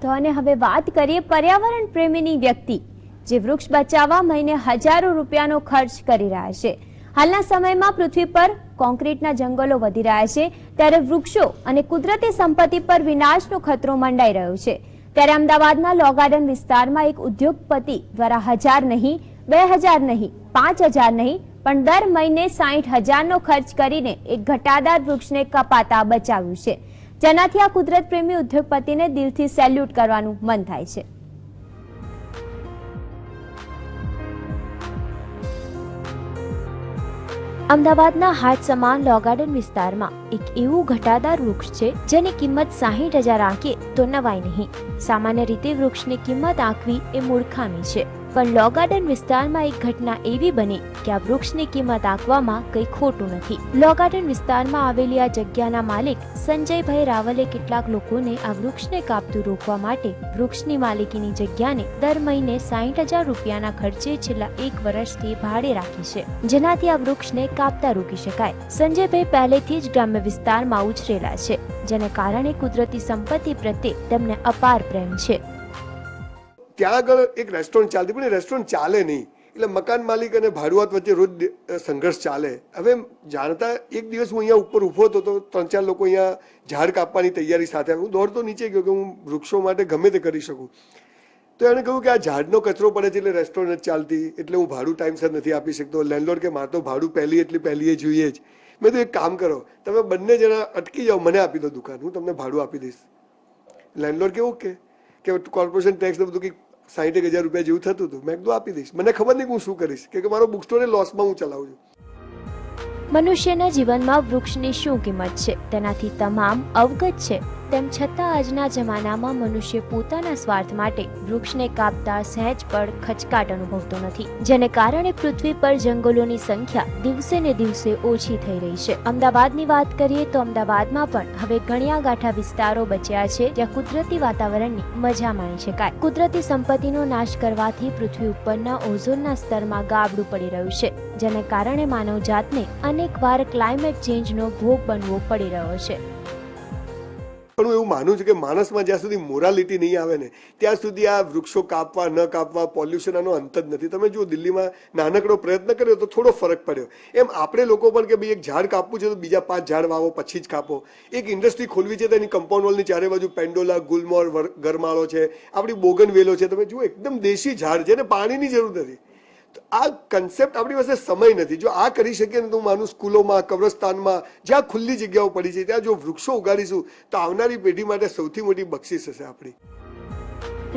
તો અને હવે વાત કરીએ પર્યાવરણ પ્રેમીની વ્યક્તિ જે વૃક્ષ બચાવવા મહિને હજારો રૂપિયાનો ખર્ચ કરી રહ્યા છે. હાલના સમયમાં પૃથ્વી પર કોન્ક્રીટના જંગલો વધી રહ્યા છે, ત્યારે વૃક્ષો અને કુદરતી સંપત્તિ પર વિનાશનો ખતરો મંડાઈ રહ્યો છે. ત્યારે અમદાવાદના લો ગાર્ડન વિસ્તારમાં એક ઉદ્યોગપતિ દ્વારા 1000 નહીં, 2000 નહીં, 5000 નહીં, પણ દર મહિને 60,000નો ખર્ચ કરીને એક ઘટાદાર વૃક્ષને કપાતા બચાવ્યું છે, જેનાથી આ કુદરત પ્રેમી ઉદ્યોગપતિને દિલથી સેલ્યુટ કરવાનું મન થાય છે. અમદાવાદના હાટ સમાન લો ગાર્ડન વિસ્તારમાં એક એવું ઘટાદાર વૃક્ષ છે જેની કિંમત 60,000 આંકીએ તો નવાય નહીં. સામાન્ય રીતે વૃક્ષની કિંમત આંકવી એ મૂર્ખામી છે, પણ લો ગાર્ડન વિસ્તારમાં એક ઘટના એવી બની કે આ વૃક્ષની કિંમત આંકવામાં કંઈ ખોટું નથી. લો ગાર્ડન વિસ્તારમાં આવેલી આ જગ્યાના માલિક સંજયભાઈ રાવલે કેટલાક લોકોને આ વૃક્ષને કાપતું રોકવા માટે વૃક્ષની માલિકીની જગ્યાને દર મહિને 60,000 રૂપિયાના ખર્ચે છેલ્લા 1 વર્ષથી ભાડે રાખી છે, જેનાથી આ વૃક્ષને કાપતા રોકી શકાય. સંજયભાઈ પહેલેથી જ ગ્રામ્ય વિસ્તારમાં ઉછરેલા છે, જેને કારણે કુદરતી સંપત્તિ પ્રત્યે તેમને અપાર પ્રેમ છે. ત્યાં આગળ એક રેસ્ટોરન્ટ ચાલતી, પણ એ રેસ્ટોરન્ટ ચાલે નહીં, એટલે મકાન માલિક અને ભાડુઆત વચ્ચે રોજ સંઘર્ષ ચાલે. હવે જાણતા એક દિવસ હું અહીંયા ઉપર ઊભો હતો તો 3-4 લોકો અહીંયા ઝાડ કાપવાની તૈયારી સાથે, હું દોડતો નીચે ગયો કે હું વૃક્ષો માટે ગમે તે કરી શકું. તો એણે કહ્યું કે આ ઝાડનો કચરો પડે છે એટલે રેસ્ટોરન્ટ ચાલતી, એટલે હું ભાડું ટાઈમસર નથી આપી શકતો. લેન્ડલોર્ડ કે મારે તો ભાડું પહેલીએ જોઈએ જ. મેં તો એક કામ કરો, તમે બંને જણા અટકી જાઓ, મને આપી દો દુકાન, હું તમને ભાડું આપી દઈશ. લેન્ડલોર્ડ કેવું કે કોર્પોરેશન ટેક્સ ને બધું કંઈક 60,000 રૂપિયા જેવું થતું હતું. મેં કીધું આપી દઈશ, મને ખબર નહીં હું શું કરીશ, કે મારો બુક સ્ટોર લોસમાં હું ચલાવું છું. મનુષ્યના જીવનમાં વૃક્ષની શું કિંમત છે તેનાથી તમામ અવગત છે. તેમ છતાં આજના જમાનામાં મનુષ્ય પોતાના સ્વાર્થ માટે વૃક્ષને કાપતા સહેજ પણ ખચકાટ અનુભવતો નથી, જેને કારણે પૃથ્વી પર જંગલોની સંખ્યા દિવસે ને દિવસે ઓછી થઈ રહી છે. અમદાવાદની વાત કરીએ તો અમદાવાદમાં પણ હવે ગણ્યા ગાંઠા વિસ્તારો બચ્યા છે જ્યાં કુદરતી વાતાવરણની મજા માણી શકાય. કુદરતી સંપત્તિનો નાશ કરવાથી પૃથ્વી ઉપરના ઓઝોનના સ્તરમાં ગાબડું પડી રહ્યું છે, જેને કારણે માનવજાતને અનેકવાર ક્લાઇમેટ ચેન્જનો ભોગ બનવો પડી રહ્યો છે. પણ હું એવું માનું છું કે માણસમાં જ્યાં સુધી મોરાલિટી નહીં આવે ને ત્યાં સુધી આ વૃક્ષો કાપવા ન કાપવા, પોલ્યુશન આનો અંત જ નથી. તમે જુઓ દિલ્હીમાં નાનકડો પ્રયત્ન કર્યો તો થોડો ફરક પડ્યો. એમ આપણે લોકો પણ કે ભાઈ એક ઝાડ કાપવું છે તો બીજા 5 ઝાડ વાવો પછી જ કાપો. એક ઇન્ડસ્ટ્રી ખોલવી છે તો એની કમ્પાઉન્ડ વોલની ચારે બાજુ પેન્ડોલા, ગુલમોર, ગરમાળો છે, આપણી બોગનવેલો છે. તમે જુઓ એકદમ દેશી ઝાડ છે ને પાણીની જરૂર નથી. આ કન્સેપ્ટ આપણી પાસે સમય નથી. જો આ કરી શકીએ ને તો હું માનું સ્કૂલોમાં, કબ્રસ્તાનમાં, જ્યાં ખુલ્લી જગ્યાઓ પડી છે ત્યાં જો વૃક્ષો ઉગાડીશું તો આવનારી પેઢી માટે સૌથી મોટી બક્ષિસ હશે આપણી.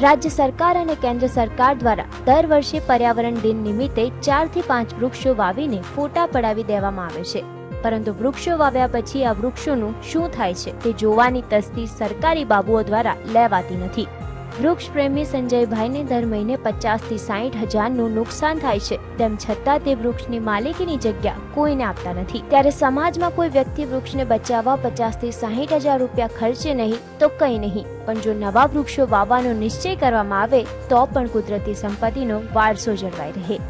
રાજ્ય સરકાર અને કેન્દ્ર સરકાર દ્વારા દર વર્ષે પર્યાવરણ દિન નિમિત્તે 4 થી 5 વૃક્ષો વાવીને ફોટા પડાવી દેવામાં આવે છે, પરંતુ વૃક્ષો વાવ્યા પછી આ વૃક્ષોનું શું થાય છે તે જોવાની તસ્દી સરકારી બાબુઓ દ્વારા લેવાતી નથી. વૃક્ષ પ્રેમી સંજયભાઈને દર મહિને 50,000 થી 60,000નું નુકસાન થાય છે, તેમ છતાં તે વૃક્ષની માલિકીની જગ્યા કોઈને આપતા નથી. ત્યારે સમાજમાં કોઈ વ્યક્તિ વૃક્ષને બચાવવા 50,000 થી 60,000 રૂપિયા ખર્ચે નહીં તો કંઈ નહીં, પણ જો નવા વૃક્ષો વાવવાનો નિશ્ચય કરવામાં આવે તો પણ કુદરતી સંપત્તિનો વારસો જળવાઈ રહે.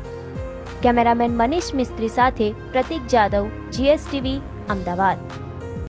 કેમેરામેન મનીષ મિસ્ત્રી સાથે પ્રતીક જાદવ, GSTV, અમદાવાદ.